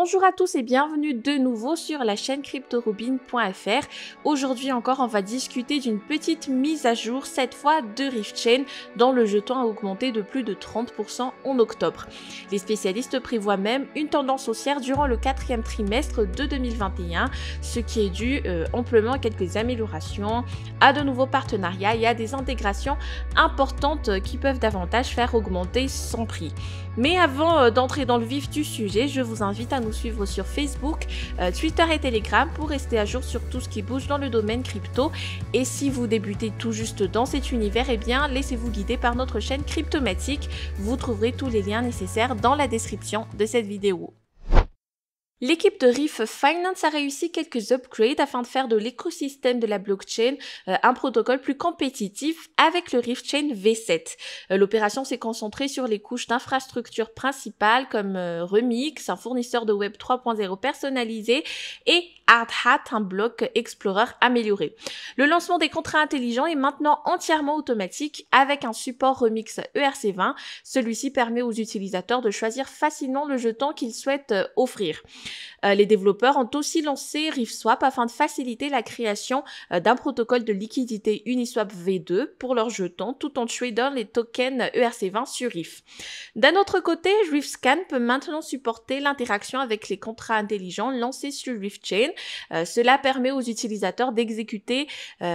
Bonjour à tous et bienvenue de nouveau sur la chaîne cryptorobin.fr. Aujourd'hui encore, on va discuter d'une petite mise à jour, cette fois de Riftchain, dont le jeton a augmenté de plus de 30% en octobre. Les spécialistes prévoient même une tendance haussière durant le 4e trimestre de 2021, ce qui est dû amplement à quelques améliorations, à de nouveaux partenariats et à des intégrations importantes qui peuvent davantage faire augmenter son prix. Mais avant d'entrer dans le vif du sujet, je vous invite à nous suivre sur Facebook, Twitter et Telegram pour rester à jour sur tout ce qui bouge dans le domaine crypto. Et si vous débutez tout juste dans cet univers, eh bien laissez-vous guider par notre chaîne Cryptomatique. Vous trouverez tous les liens nécessaires dans la description de cette vidéo. L'équipe de Riff Finance a réussi quelques upgrades afin de faire de l'écosystème de la blockchain un protocole plus compétitif avec le Riftchain V7. L'opération s'est concentrée sur les couches d'infrastructures principales comme Remix, un fournisseur de Web 3.0 personnalisé, et Hardhat, un bloc Explorer amélioré. Le lancement des contrats intelligents est maintenant entièrement automatique avec un support Remix ERC20. Celui-ci permet aux utilisateurs de choisir facilement le jeton qu'ils souhaitent offrir. Les développeurs ont aussi lancé RiffSwap afin de faciliter la création d'un protocole de liquidité Uniswap V2 pour leurs jetons tout en tradant les tokens ERC20 sur Riff. D'un autre côté, RiffScan peut maintenant supporter l'interaction avec les contrats intelligents lancés sur Riftchain. Cela permet aux utilisateurs d'exécuter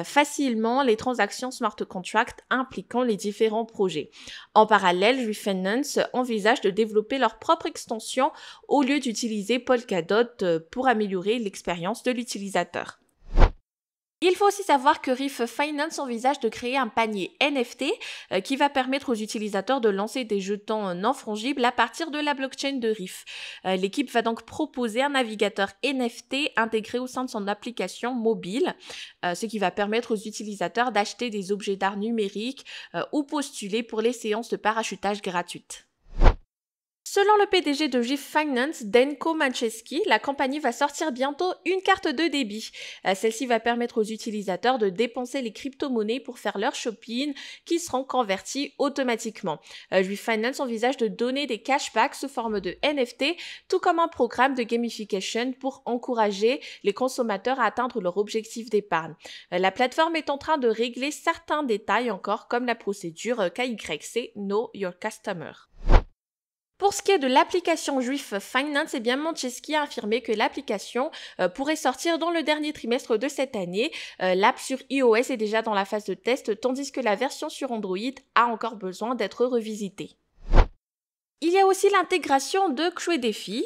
facilement les transactions smart contract impliquant les différents projets. En parallèle, Riff Finance envisage de développer leur propre extension au lieu d'utiliser Polkadot pour améliorer l'expérience de l'utilisateur. Il faut aussi savoir que Riff Finance envisage de créer un panier NFT qui va permettre aux utilisateurs de lancer des jetons non fongibles à partir de la blockchain de Riff. L'équipe va donc proposer un navigateur NFT intégré au sein de son application mobile, ce qui va permettre aux utilisateurs d'acheter des objets d'art numériques ou postuler pour les séances de parachutage gratuites. Selon le PDG de Riff Finance, Denko Mancheski, la compagnie va sortir bientôt une carte de débit. Celle-ci va permettre aux utilisateurs de dépenser les crypto-monnaies pour faire leur shopping qui seront convertis automatiquement. Riff Finance envisage de donner des cashbacks sous forme de NFT, tout comme un programme de gamification pour encourager les consommateurs à atteindre leur objectif d'épargne. La plateforme est en train de régler certains détails encore, comme la procédure KYC Know Your Customer. Pour ce qui est de l'application Riff Finance, eh bien Mancheski a affirmé que l'application pourrait sortir dans le dernier trimestre de cette année. L'app sur iOS est déjà dans la phase de test, tandis que la version sur Android a encore besoin d'être revisitée. Il y a aussi l'intégration de Credifi.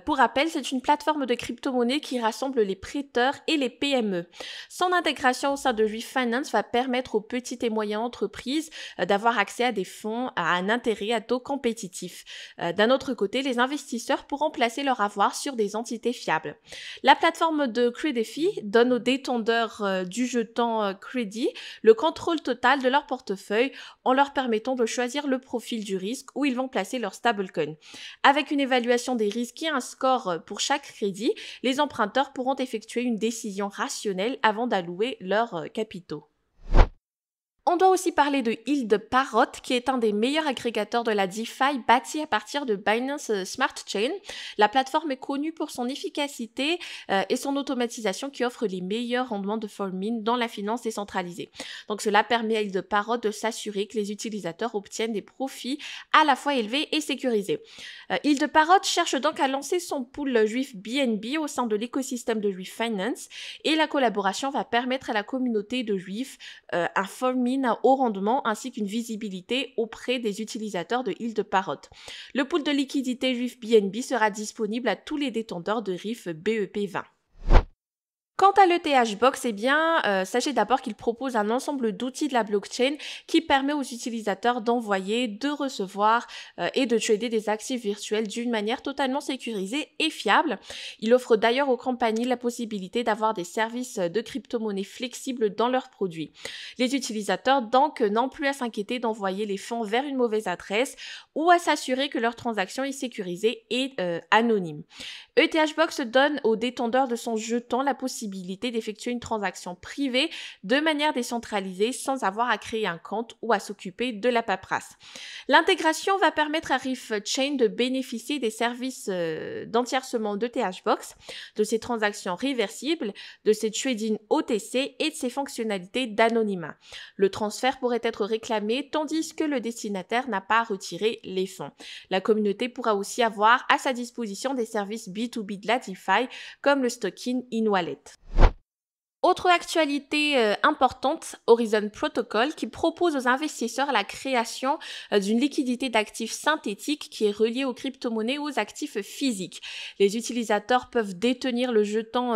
Pour rappel, c'est une plateforme de crypto-monnaie qui rassemble les prêteurs et les PME. Son intégration au sein de Riff Finance va permettre aux petites et moyennes entreprises d'avoir accès à des fonds à un intérêt à taux compétitif. D'un autre côté, les investisseurs pourront placer leur avoir sur des entités fiables. La plateforme de Credifi donne aux détenteurs du jeton Credi le contrôle total de leur portefeuille en leur permettant de choisir le profil du risque où ils vont placer leur stablecoin. Avec une évaluation des risques et un score pour chaque crédit, les emprunteurs pourront effectuer une décision rationnelle avant d'allouer leurs capitaux. On doit aussi parler de Hilde-Parrot, qui est un des meilleurs agrégateurs de la DeFi bâti à partir de Binance Smart Chain. La plateforme est connue pour son efficacité et son automatisation qui offre les meilleurs rendements de farming dans la finance décentralisée. Donc cela permet à Hilde-Parrot de s'assurer que les utilisateurs obtiennent des profits à la fois élevés et sécurisés. Hilde-Parrot cherche donc à lancer son pool Riff BNB au sein de l'écosystème de Riff Finance et la collaboration va permettre à la communauté de Riff un farming à haut rendement ainsi qu'une visibilité auprès des utilisateurs de Hilde-Parrot. Le pool de liquidité Riff BNB sera disponible à tous les détenteurs de Riff BEP20. Quant à l'ETH Box, eh bien, sachez d'abord qu'il propose un ensemble d'outils de la blockchain qui permet aux utilisateurs d'envoyer, de recevoir et de trader des actifs virtuels d'une manière totalement sécurisée et fiable. Il offre d'ailleurs aux compagnies la possibilité d'avoir des services de crypto-monnaie flexibles dans leurs produits. Les utilisateurs donc n'ont plus à s'inquiéter d'envoyer les fonds vers une mauvaise adresse ou à s'assurer que leur transaction est sécurisée et anonyme. ETH Box donne aux détenteurs de son jeton la possibilité possibilité d'effectuer une transaction privée de manière décentralisée sans avoir à créer un compte ou à s'occuper de la paperasse. L'intégration va permettre à RiffChain de bénéficier des services d'entièrcement de THBox, de ses transactions réversibles, de ses trading OTC et de ses fonctionnalités d'anonymat. Le transfert pourrait être réclamé tandis que le destinataire n'a pas à retirer les fonds. La communauté pourra aussi avoir à sa disposition des services B2B de la DeFi comme le stocking in-wallet. Autre actualité importante, Horizon Protocol qui propose aux investisseurs la création d'une liquidité d'actifs synthétiques qui est reliée aux crypto-monnaies ou aux actifs physiques. Les utilisateurs peuvent détenir le jeton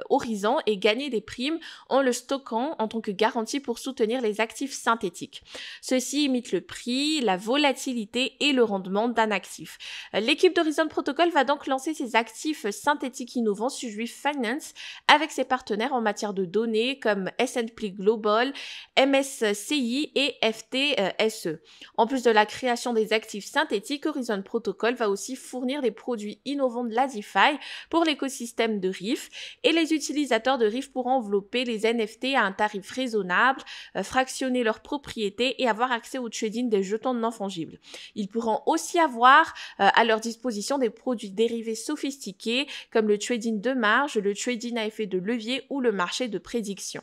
Horizon et gagner des primes en le stockant en tant que garantie pour soutenir les actifs synthétiques. Ceci imite le prix, la volatilité et le rendement d'un actif. L'équipe d'Horizon Protocol va donc lancer ses actifs synthétiques innovants sur Riff Finance avec ses partenaires en matière de données comme S&P Global, MSCI et FTSE. En plus de la création des actifs synthétiques, Horizon Protocol va aussi fournir des produits innovants de la DeFi pour l'écosystème de Riff et les utilisateurs de Riff pourront envelopper les NFT à un tarif raisonnable, fractionner leurs propriétés et avoir accès au trading des jetons non fongibles. Ils pourront aussi avoir à leur disposition des produits dérivés sophistiqués comme le trading de marge, le trading à effet de levier ou le marché de prédiction.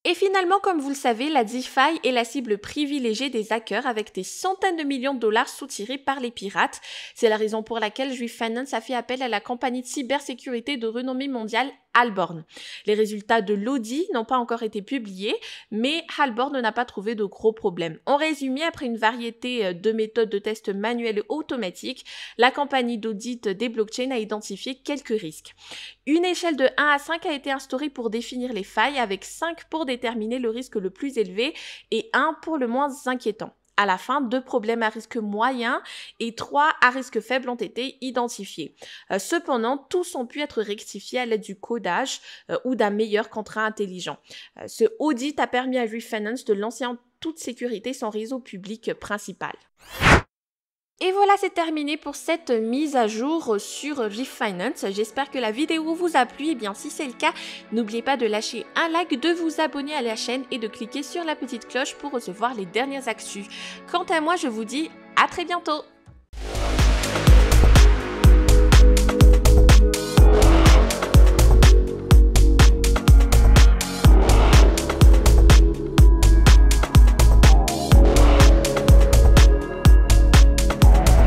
Et finalement, comme vous le savez, la DeFi est la cible privilégiée des hackers avec des centaines de millions de dollars soutirés par les pirates. C'est la raison pour laquelle Riff Finance a fait appel à la compagnie de cybersécurité de renommée mondiale Halborn. Les résultats de l'audit n'ont pas encore été publiés, mais Halborn n'a pas trouvé de gros problèmes. En résumé, après une variété de méthodes de tests manuels et automatiques, la compagnie d'audit des blockchains a identifié quelques risques. Une échelle de 1 à 5 a été instaurée pour définir les failles, avec 5 pour déterminer le risque le plus élevé et 1 pour le moins inquiétant. À la fin, 2 problèmes à risque moyen et 3 à risque faible ont été identifiés. Cependant, tous ont pu être rectifiés à l'aide du codage ou d'un meilleur contrat intelligent. Ce audit a permis à Riff Finance de lancer en toute sécurité son réseau public principal. Et voilà, c'est terminé pour cette mise à jour sur Riff Finance. J'espère que la vidéo vous a plu. Et bien, si c'est le cas, n'oubliez pas de lâcher un like, de vous abonner à la chaîne et de cliquer sur la petite cloche pour recevoir les dernières actus. Quant à moi, je vous dis à très bientôt.